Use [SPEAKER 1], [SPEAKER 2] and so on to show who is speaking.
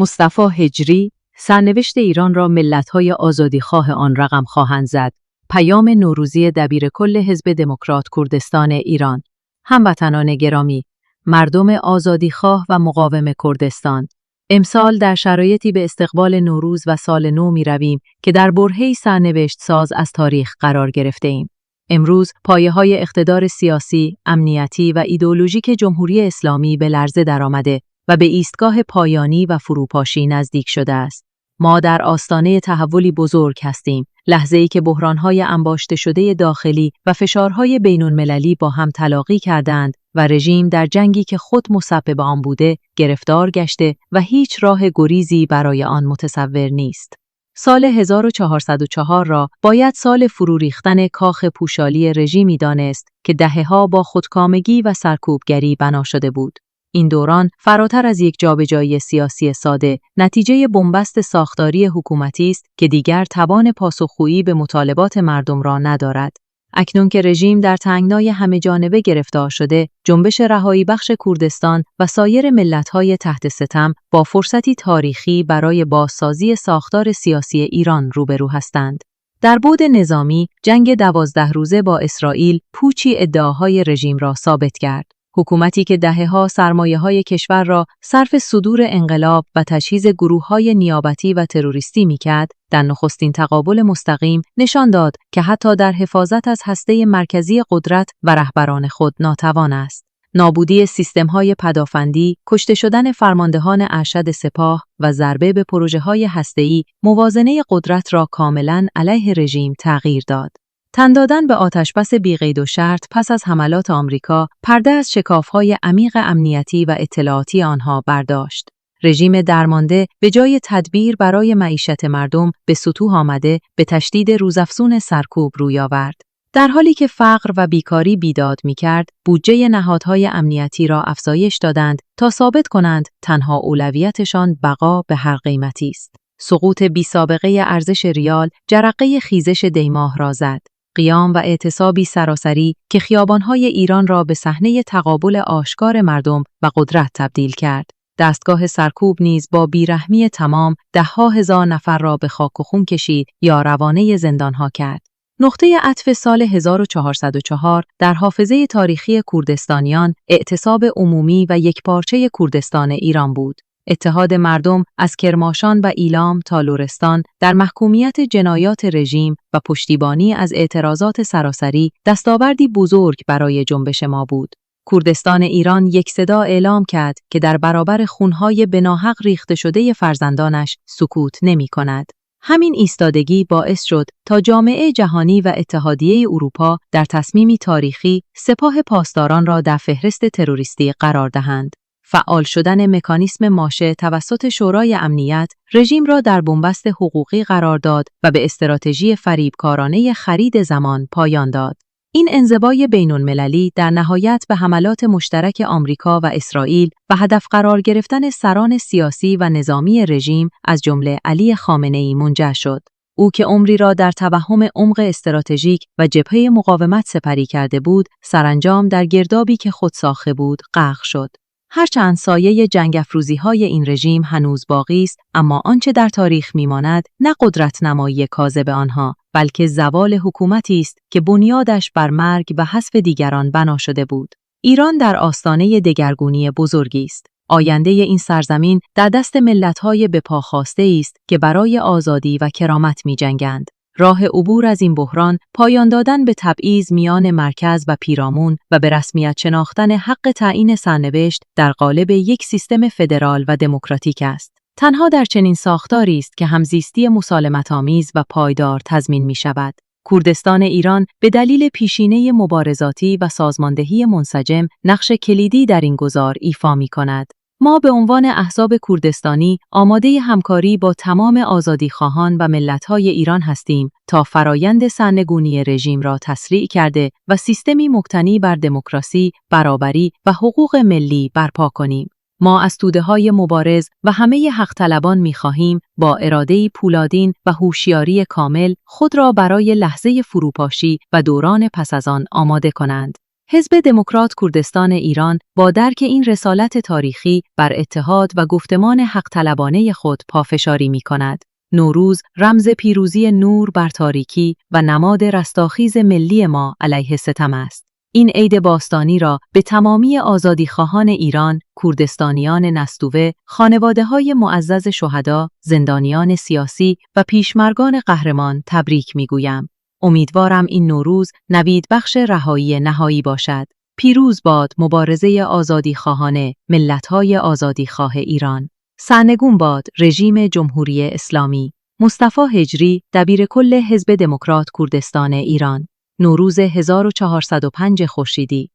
[SPEAKER 1] مصطفی هجری، سرنوشت ایران را ملت‌های آزادیخواه آن رقم خواهند زد. پیام نوروزی دبیرکل حزب دموکرات کردستان ایران. هموطنان گرامی، مردم آزادیخواه و مقاوم کردستان، امسال در شرایطی به استقبال نوروز و سال نو می‌رویم که در برهه‌ای سرنوشت ساز از تاریخ قرار گرفته‌ایم. امروز پایه‌های اقتدار سیاسی، امنیتی و ایدئولوژیک جمهوری اسلامی به لرزه درآمده و به ایستگاه پایانی و فروپاشی نزدیک شده است. ما در آستانه تحولی بزرگ هستیم، لحظه‌ای که بحران‌های انباشته شده داخلی و فشارهای بین‌المللی با هم تلاقی کردند و رژیم در جنگی که خود مسبب آن بوده، گرفتار گشته و هیچ راه گریزی برای آن متصور نیست. سال 1404 را باید سال فرو ریختن کاخ پوشالی رژیمی دانست که دهه‌ها با خودکامگی و سرکوبگری بنا شده بود. این دوران فراتر از یک جابجایی سیاسی ساده، نتیجه بنبست ساختاری حکومتی است که دیگر توان پاسخگویی به مطالبات مردم را ندارد. اکنون که رژیم در تنگنای همه جانبه گرفتار شده، جنبش رهایی بخش کردستان و سایر ملت‌های تحت ستم با فرصتی تاریخی برای بازسازی ساختار سیاسی ایران روبرو هستند. در بعد نظامی، جنگ 12 روزه با اسرائیل پوچی ادعاهای رژیم را ثابت کرد. حکومتی که دهه‌ها سرمایه‌های کشور را صرف صدور انقلاب و تجهیز گروه‌های نیابتی و تروریستی می‌کرد، در نخستین تقابل مستقیم نشان داد که حتی در حفاظت از هسته مرکزی قدرت و رهبران خود ناتوان است. نابودی سیستم‌های پدافندی، کشته شدن فرماندهان ارشد سپاه و ضربه به پروژه‌های هسته‌ای، موازنه قدرت را کاملاً علیه رژیم تغییر داد. تن دادن به آتشبس بی‌قید و شرط پس از حملات آمریکا، پرده از شکاف‌های عمیق امنیتی و اطلاعاتی آنها برداشت. رژیم درمانده به جای تدبیر برای معیشت مردم به سطوح آمده، به تشدید روزافزون سرکوب روی آورد. در حالی که فقر و بیکاری بیداد می‌کرد، بودجه نهادهای امنیتی را افزایش دادند تا ثابت کنند تنها اولویتشان بقا به هر قیمتی است. سقوط بی‌سابقه ارزش ریال جرقه خیزش دیماه را زد. قیام و اعتصابی سراسری که خیابان‌های ایران را به صحنه تقابل آشکار مردم و قدرت تبدیل کرد. دستگاه سرکوب نیز با بیرحمی تمام ده‌ها هزار نفر را به خاک و خون کشید یا روانه زندان‌ها کرد. نقطه عطف سال 1404 در حافظه تاریخی کردستانیان اعتصاب عمومی و یکپارچه کردستان ایران بود. اتحاد مردم از کرماشان و ایلام تا لرستان در محکومیت جنایات رژیم و پشتیبانی از اعتراضات سراسری دستاوردی بزرگ برای جنبش ما بود. کردستان ایران یک صدا اعلام کرد که در برابر خونهای بناحق ریخته شده فرزندانش سکوت نمی کند. همین ایستادگی باعث شد تا جامعه جهانی و اتحادیه اروپا در تصمیمی تاریخی سپاه پاسداران را در فهرست تروریستی قرار دهند. فعال شدن مکانیسم ماشه توسط شورای امنیت رژیم را در بنبست حقوقی قرار داد و به استراتژی فریبکارانه خرید زمان پایان داد. این انزوای بین‌المللی در نهایت به حملات مشترک آمریکا و اسرائیل و هدف قرار گرفتن سران سیاسی و نظامی رژیم از جمله علی خامنه‌ای منجر شد. او که عمری را در توهم عمق استراتژیک و جبهه مقاومت سپری کرده بود، سرانجام در گردابی که خود ساخته بود غرق شد. هرچند سایه جنگ افروزی‌های این رژیم هنوز باقی است، اما آنچه در تاریخ می‌ماند نه قدرت نمایی کاذب آنها، بلکه زوال حکومتی است که بنیادش بر مرگ و حذف دیگران بنا شده بود. ایران در آستانه دگرگونی بزرگی است. آینده این سرزمین در دست ملت‌های به پا خاسته است که برای آزادی و کرامت می‌جنگند. راه عبور از این بحران پایان دادن به تبعیض میان مرکز و پیرامون و به رسمیت شناختن حق تعیین سرنوشت در قالب یک سیستم فدرال و دموکراتیک است. تنها در چنین ساختاری است که همزیستی مسالمت‌آمیز و پایدار تضمین می‌شود. کردستان ایران به دلیل پیشینه مبارزاتی و سازماندهی منسجم نقش کلیدی در این گذار ایفا می‌کند. ما به عنوان احزاب کردستانی آماده همکاری با تمام آزادیخواهان و ملت‌های ایران هستیم تا فرایند سرنگونی رژیم را تسریع کرده و سیستمی مبتنی بر دموکراسی، برابری و حقوق ملی برپا کنیم. ما از توده‌های مبارز و همه حق طلبان می‌خواهیم با اراده‌ای پولادین و هوشیاری کامل خود را برای لحظه فروپاشی و دوران پس از آن آماده کنند. حزب دموکرات کردستان ایران با درک این رسالت تاریخی بر اتحاد و گفتمان حق طلبانه خود پافشاری می کند. نوروز رمز پیروزی نور بر تاریکی و نماد رستاخیز ملی ما علیه ستم است. این عید باستانی را به تمامی آزادیخواهان ایران، کردستانیان نستوه، خانواده‌های معزز شهدا، زندانیان سیاسی و پیشمرگان قهرمان تبریک می‌گویم. امیدوارم این نوروز نویدبخش رهایی نهایی باشد. پیروز باد مبارزه آزادیخواهان ملت‌های آزادیخواه ایران. سرنگون باد رژیم جمهوری اسلامی. مصطفی هجری، دبیرکل حزب دموکرات کردستان ایران. نوروز 1405 خورشیدی